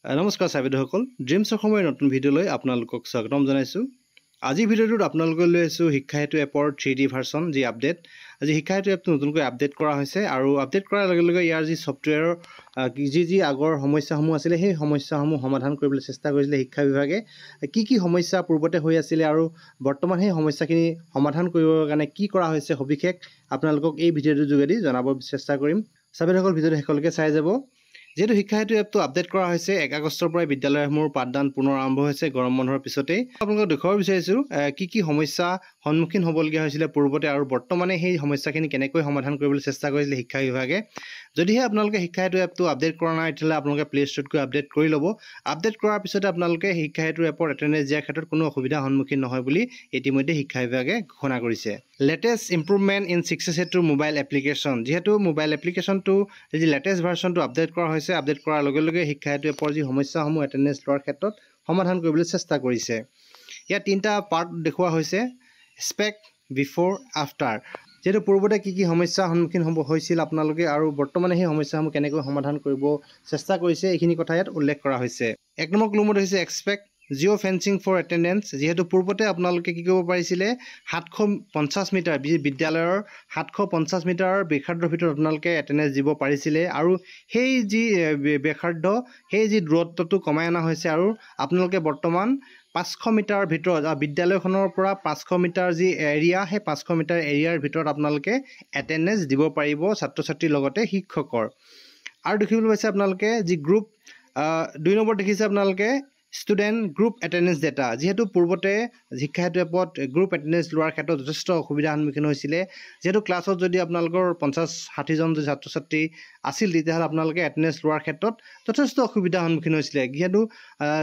নমস্কাৰ সাবিদসকল ড্ৰিমছ অসমৰ নতুন ভিডিঅ'লৈ আপোনালোকক স্বাগতম জনাইছো। আজি ভিডিঅ'টোত আপোনালোকক লৈ আছো শিক্ষা হেতু এপৰ 3D ভাৰ্চন যি আপডেট। আজি শিক্ষা হেতু এপটো নতুনকৈ আপডেট কৰা হৈছে আৰু আপডেট কৰাৰ লগে লগে ইয়াৰ যি সফটৱেৰৰ যি আগৰ সমস্যাসমূহ আছিল সেই সমস্যাসমূহ সমাধান কৰিবলৈ চেষ্টা কৰিছিল শিক্ষা বিভাগে। কি সমস্যা পূৰ্বতে হৈ আছিল আৰু বৰ্তমান সেই সমস্যাখিনি সমাধান কৰিবৰ কাৰণে কি কৰা হৈছে সবিশেষ আপোনালোকক এই ভিডিঅ'টোৰ যোগেদি জনাব চেষ্টা কৰিম। সাবিদসকল ভিডিঅ'টো শেষলৈকে চাই যাব। যেহেতু শিক্ষা হেতু এপটো আপডেট কৰা হৈছে 1 আগষ্টৰ পৰা বিদ্যালয়সমূহৰ পাঠদান পুনৰ আৰম্ভ হৈছে গৰম বন্ধৰ পিছতেই। আপোনালোকক দেখুৱাব বিচাৰিছো কি সমস্যা সন্মুখীন হ'বলগীয়া হৈছিল পূৰ্বতে আৰু বৰ্তমানে সেই সমস্যাখিনি কেনেকৈ সমাধান কৰিবলৈ চেষ্টা কৰিছিল শিক্ষা বিভাগে। যদিহে আপোনালোকে শিক্ষা হেতু এপটো আপডেট কৰা নাই তেতিয়াহ'লে আপোনালোকে প্লে ষ্টৰত গৈ আপডেট কৰি ল'ব। আপডেট কৰাৰ পিছতে আপোনালোকে শিক্ষা হেতু এপৰ এটেণ্ডেঞ্চ দিয়াৰ ক্ষেত্ৰত কোনো অসুবিধাৰ সন্মুখীন নহয় বুলি ইতিমধ্যে শিক্ষা বিভাগে ঘোষণা কৰিছে। লেটেষ্ট ইম্প্ৰুভমেণ্ট ইন সাকসেছ হেতু মোবাইল এপ্লিকেশ্যন, যিহেতু মোবাইল এপ্লিকেশ্যনটো যি লেটেষ্ট ভাৰ্চনটো আপডেট কৰা হৈছে, আপডেট কৰাৰ লগে লগে শিক্ষা হেতু এপৰ যি সমস্যাসমূহ এটেণ্ডেঞ্চ লোৱাৰ ক্ষেত্ৰত সমাধান কৰিবলৈ চেষ্টা কৰিছে। ইয়াত 3টা পাৰ্ট দেখুওৱা হৈছে, স্পেক, বিফ'ৰ, আফটাৰ। যেহেতু পূৰ্বতে কি সমস্যাৰ সন্মুখীন হৈছিল আপোনালোকে আৰু বৰ্তমানে সেই সমস্যাসমূহ কেনেকৈ সমাধান কৰিব চেষ্টা কৰিছে এইখিনি কথা ইয়াত উল্লেখ কৰা হৈছে। 1 নম্বৰ ক্লমত হৈছে expect geo' fencing for attendance. যিহেতু পূৰ্বতে আপোনালোকে কি কৰিব পাৰিছিলে 750 মিটাৰ বিদ্যালয়ৰ 750 মিটাৰৰ ব্যাসাৰ্ধৰ ভিতৰত আপোনালোকে এটেণ্ডেঞ্চ দিব পাৰিছিলে আৰু সেই যি ব্যাসাৰ্ধ সেই যি দূৰত্বটো কমাই অনা হৈছে আৰু আপোনালোকে বৰ্তমান 500 মিটাৰৰ ভিতৰত বিদ্যালয়খনৰ পৰা 500 মিটাৰ যি এৰিয়া সেই 500 মিটাৰ এৰিয়াৰ ভিতৰত আপোনালোকে এটেণ্ডেঞ্চ দিব পাৰিব ছাত্ৰ ছাত্ৰীৰ লগতে শিক্ষকৰ। আৰু দেখিবলৈ পাইছে আপোনালোকে যি গ্ৰুপ 2 নম্বৰ দেখিছে আপোনালোকে ষ্টুডেণ্ট গ্ৰুপ এটেণ্ডেঞ্চ ডাটা। যিহেতু পূৰ্বতে শিক্ষা হেতু এপত গ্ৰুপ এটেণ্ডেঞ্চ লোৱাৰ ক্ষেত্ৰত যথেষ্ট অসুবিধাৰ সন্মুখীন হৈছিলে। যিহেতু ক্লাছত যদি আপোনালোকৰ 50-60জন যদি ছাত্ৰ ছাত্ৰী আছিল তেতিয়াহ'লে আপোনালোকে এটেণ্ডেঞ্চ লোৱাৰ ক্ষেত্ৰত যথেষ্ট অসুবিধাৰ সন্মুখীন হৈছিলে।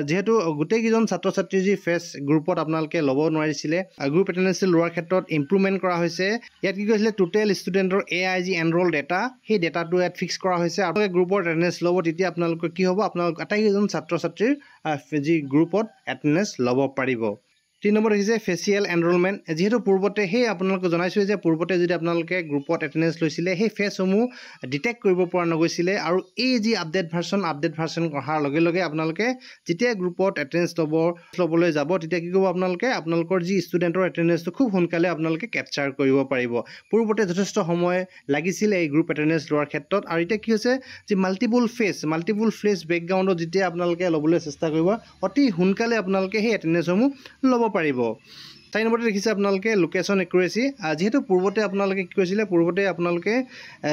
যিহেতু গোটেইকেইজন ছাত্ৰ ছাত্ৰী যি ফেচ গ্ৰুপত আপোনালোকে ল'ব নোৱাৰিছিলে। গ্ৰুপ এটেণ্ডেঞ্চ লোৱাৰ ক্ষেত্ৰত ইম্প্ৰুভমেণ্ট কৰা হৈছে। ইয়াত কি কৈছিলে টোটেল ষ্টুডেণ্টৰ AI যি এনৰোল ডাটা সেই ডাটাটো ইয়াত ফিক্স কৰা হৈছে। আপোনালোকে গ্ৰুপত এটেণ্ডেঞ্চ ল'ব তেতিয়া আপোনালোকৰ কি হ'ব, আপোনালোক আটাইকেইজন ছাত্ৰ ছাত্ৰীৰ যি গ্ৰুপত এটেণ্ডেঞ্চ ল'ব পাৰিব। 3 নম্বৰ দেখিছে ফেচিয়েল এনৰোলমেণ্ট। যিহেতু পূৰ্বতে সেই আপোনালোকে জনাইছোঁ যে পূৰ্বতে যদি আপোনালোকে গ্ৰুপত এটেণ্ডেঞ্চ লৈছিলে সেই ফেচসমূহ ডিটেক্ট কৰিব পৰা নগৈছিলে আৰু এই যি আপডেট ভাৰ্চন অহাৰ লগে লগে আপোনালোকে যেতিয়া গ্ৰুপত এটেণ্ডেঞ্চ ল'বলৈ যাব তেতিয়া কি কৰিব আপোনালোকৰ যি ষ্টুডেণ্টৰ এটেণ্ডেঞ্চটো খুব সোনকালে আপোনালোকে কেপচাৰ কৰিব পাৰিব। পূৰ্বতে যথেষ্ট সময় লাগিছিল এই গ্ৰুপ এটেণ্ডেঞ্চ লোৱাৰ ক্ষেত্ৰত আৰু এতিয়া কি হৈছে যি মাল্টিপুল ফেচ বেকগ্ৰাউণ্ডত যেতিয়া আপোনালোকে ল'বলৈ চেষ্টা কৰিব অতি সোনকালে আপোনালোকে সেই এটেণ্ডেঞ্চসমূহ ল'ব পাৰিব। 4 নম্বৰতে দেখিছে আপোনালোকে লোকেশ্যন একুৰেচি। যিহেতু পূৰ্বতে আপোনালোকে কি কৰিছিলে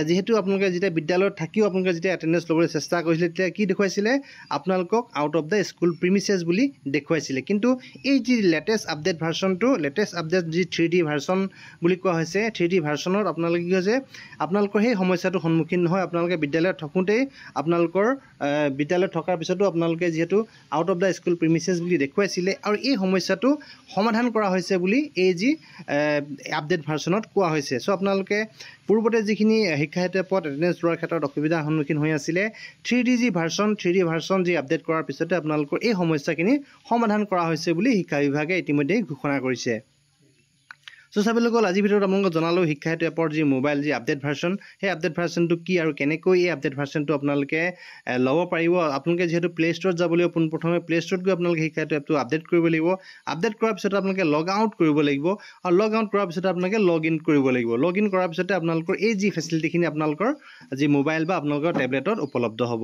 যিহেতু আপোনালোকে যেতিয়া বিদ্যালয়ত থাকিও আপোনালোকে যেতিয়া এটেণ্ডেঞ্চ ল'বলৈ চেষ্টা কৰিছিলে তেতিয়া কি দেখুৱাইছিলে আপোনালোকক আউট অফ দ্য স্কুল প্ৰিমিচেছ বুলি দেখুৱাইছিলে। কিন্তু এই যি লেটেষ্ট আপডেট যি 3D ভাৰ্চন বুলি কোৱা হৈছে 3D ভাৰ্চনত আপোনালোকে কি হৈছে আপোনালোকৰ সেই সমস্যাটোৰ সন্মুখীন নহয়। আপোনালোকে বিদ্যালয়ত থাকোঁতেই আপোনালোকৰ বিদ্যালয়ত থকাৰ পিছতো আপোনালোকে যিহেতু আউট অফ দ্য স্কুল প্ৰিমিচেছ বুলি দেখুৱাইছিলে আৰু এই সমস্যাটো সমাধান কৰা হৈছে বুলি এই যি আপডেট ভাৰ্চনত কোৱা হৈছে। চ' আপোনালোকে পূৰ্বতে যিখিনি শিক্ষা হেতু এপত এটেণ্ডেঞ্চ লোৱাৰ ক্ষেত্ৰত অসুবিধাৰ সন্মুখীন হৈ আছিলে 3D ভাৰ্চন যি আপডেট কৰাৰ পিছতে আপোনালোকৰ এই সমস্যাখিনি সমাধান কৰা হৈছে বুলি শিক্ষা বিভাগে ইতিমধ্যে ঘোষণা কৰিছে। চ' চাবিসকল আজি ভিডিঅ'ত আপোনালোকক জনালোঁ শিক্ষা হেতু এপৰ যি মোবাইল যি আপডেট ভাৰ্চন সেই আপডেট ভাৰ্চনটো কি আৰু কেনেকৈ এই আপডেট ভাৰ্চনটো আপোনালোকে ল'ব পাৰিব। আপোনালোকে যিহেতু প্লে ষ্টৰত যাব লাগিব, পোনপ্ৰথমে প্লে ষ্টৰত গৈ আপোনালোকে শিক্ষা হেতু এপটো আপডেট কৰিব লাগিব। আপডেট কৰাৰ পিছতে আপোনালোকে লগ আউট কৰিব লাগিব আৰু লগ আউট কৰাৰ পিছতে আপোনালোকে লগ ইন কৰিব লাগিব। লগ ইন কৰাৰ পিছতে আপোনালোকৰ এই যি ফেচিলিটিখিনি আপোনালোকৰ যি মোবাইল বা আপোনালোকৰ টেবলেটত উপলব্ধ হ'ব।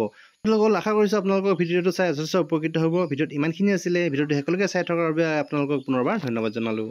আশা কৰিছোঁ আপোনালোকৰ ভিডিঅ'টো চাই যথেষ্ট উপকৃত হ'ব। ভিডিঅ'ত ইমানখিনি আছিলে। ভিডিঅ'টো শেষলৈকে চাই থকাৰ বাবে আপোনালোকক পুনৰবাৰ ধন্যবাদ জনালোঁ।